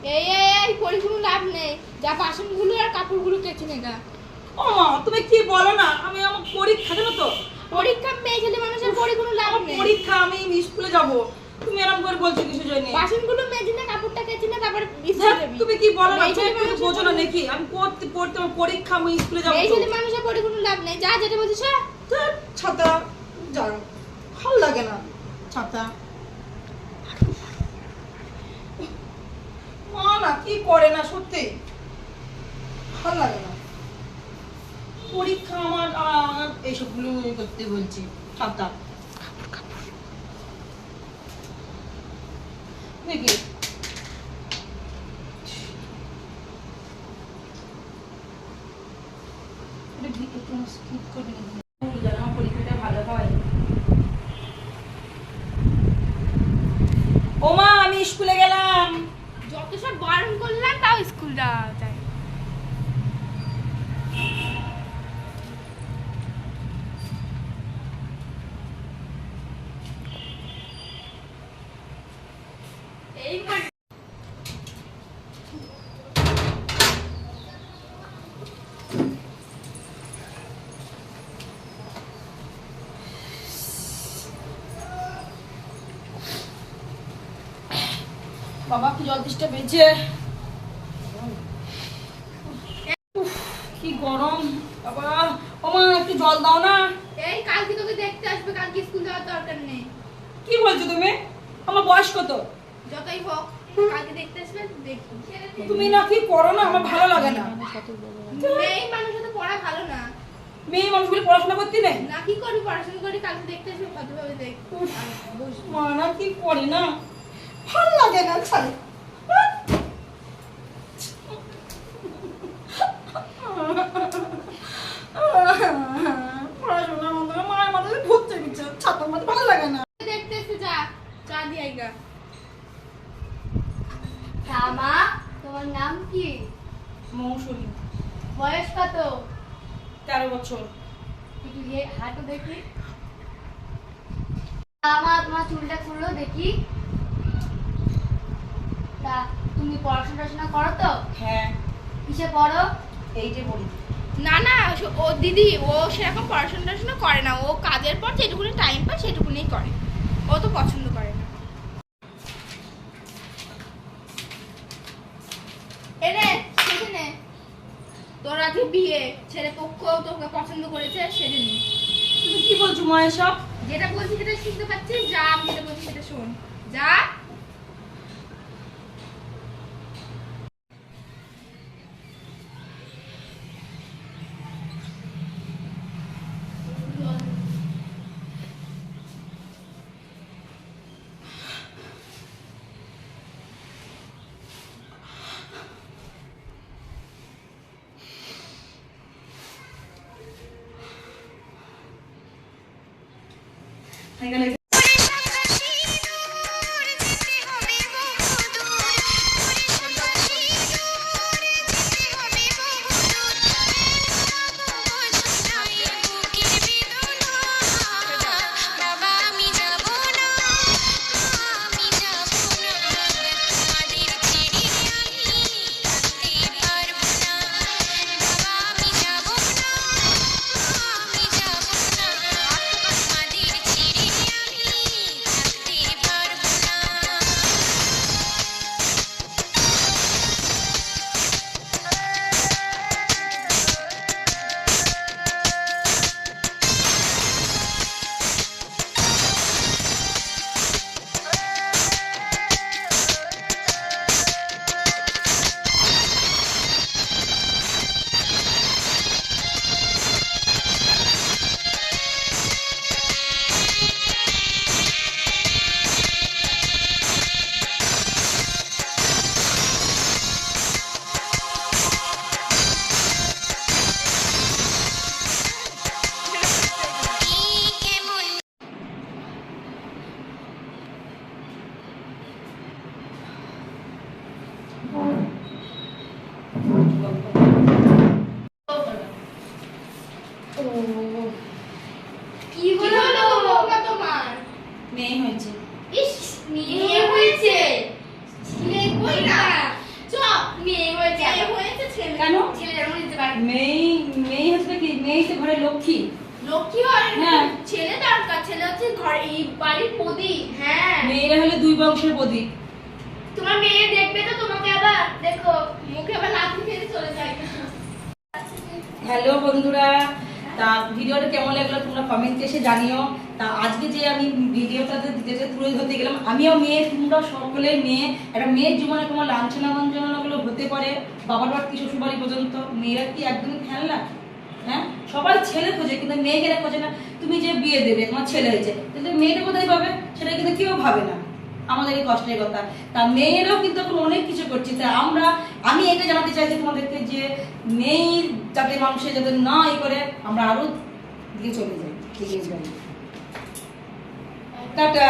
এই পরে কোনো লাভ নেই, যা বাসনগুলো আর কাপড়গুলো কেচে নেগা। ও মা তুমি কি বলো না, আমি আমার পরীক্ষা জানো তো। পরীক্ষা মেয়ে ছেলে মানুষের পরে কোনো লাভ নেই। পরীক্ষা, আমি স্কুলে যাব। তুমি এরকম করে বলছো কিসের জন্য? বাসনগুলো মেজে না, কাপড়টা কেচে না, তারপর স্কুলে যাবি। তুমি কি বলো না, তুমি বোঝো না নাকি? আমি পড়তে আমার পরীক্ষা, আমি স্কুলে যাব। মেয়ে ছেলে মানুষের পরে কোনো লাভ নেই, যা যেটা বলছিস। ছাতা যাও, ভালো লাগে না ছাতা। মা না কি করে না, সত্যি ভালো লাগে না। পরীক্ষা আমার এইসবগুলো করতে বলছি। ছাতা দেখি আমার পরীক্ষাটা ভালো হয়। ও মা আমি স্কুলে গেলাম। যত সব বারণ করলাম তাও স্কুল যাওয়া যায়। এই বাবা কি জল তেষ্টা পেয়েছে, কি গরম বাবা। ও মা একটু জল দাও না। এই কালকে তোকে দেখতে আসবে, কালকে স্কুল যাওয়ার দরকার নেই। কি বলছো তুমি? আমার বয়স কত? যতই হোক কালকে দেখতে আসবে, দেখি। তুমি না কি করো না, আমার ভালো লাগে না। মেয়ে মানুষের তো পড়া ভালো না। মেয়ে মানুষগুলো পড়াশোনা করতে নেই না, কি করবি, পড়াশোনা করি, কালকে দেখতে আসবে, কতভাবে দেখ। মা না কি করে না, ভালো লাগে না ছাড়ে। পড়াশোনা আমাদের মায়ের মাথায় ভূত চেপেছে, ছাতার মধ্যে ভালো লাগে না। দেখতে এসে যা, চা দিয়ে আইগা। মা তোমার নাম কি? মৌসুমী। বয়স কত? 13 বছর। একটু হাঁটো দেখি। মা তোমার চুলটা খুললো দেখি। তা তুমি পড়াশোনা করো তো? হ্যাঁ। কিসে পড়ো? এই যে বলি। না না, ও দিদি ও সেরকম পড়াশোনা করে না, ও কাজের পর যেটুকুনি টাইম পায় সেটুকুনি করে, ও তো পছন্দ করে না। এনে সেখানে তোর আজকে বিয়ে, ছেলে পক্ষ তোকে পছন্দ করেছে, সেদিন তুমি কি বলছো মা এসব? যেটা বলছি সেটা শুনতে পাচ্ছিস, যা আমি যেটা বলছি সেটা শোন, যা। এখানে কি হলো তোমার? মেয়ে হয়েছে। ইস মেয়ে হয়েছে। ছেলে কই না? মেয়ে হচ্ছে কি, মেয়ে তো ঘরে লক্ষ্মী। লক্ষ্মী হয় হ্যাঁ। ছেলে দরকার, ছেলে হচ্ছে ঘর এই বাড়ির প্রদীপ। হ্যাঁ, মেয়েরা হলে দুই বংশের প্রদীপ। তোমার মেয়ে দেখবে তো তোমাকে আবার দেখো মুখে আবার লাথি খেয়ে চলে যায়। হ্যালো বন্ধুরা, তা ভিডিওটা কেমন লাগলো তোমরা কমেন্টে এসে জানিও। তা আজকে যে আমি ভিডিওটাতে দিতে তুলে ধরতে গেলাম, আমিও মেয়ে, তোমরা সকলে মেয়ে। একটা মেয়ের জীবনে তোমার লাঞ্ছনা বঞ্চনাগুলো হতে পারে, বাবার বাড়ি কি শ্বশুর বাড়ি পর্যন্ত। মেয়েরা কি একদমই খেয়াল? হ্যাঁ, সবাই ছেলে খোঁজে কিন্তু মেয়েকে খোঁজে না। তুমি যে বিয়ে দেবে, তোমার ছেলে হয়েছে, কিন্তু মেয়েটা কোথায় পাবে সেটা কিন্তু কেউ ভাবে না। আমাদের এই কষ্টের কথা। তা মেয়েরাও কিন্তু এখন অনেক কিছু করছে। তা আমি এটা জানাতে চাইছি তোমাদেরকে যে মেয়ে যাতে মানুষের যাতে না ই করে, আমরা আরো দিকে চলে যাই, এগিয়ে যাই। টাটা।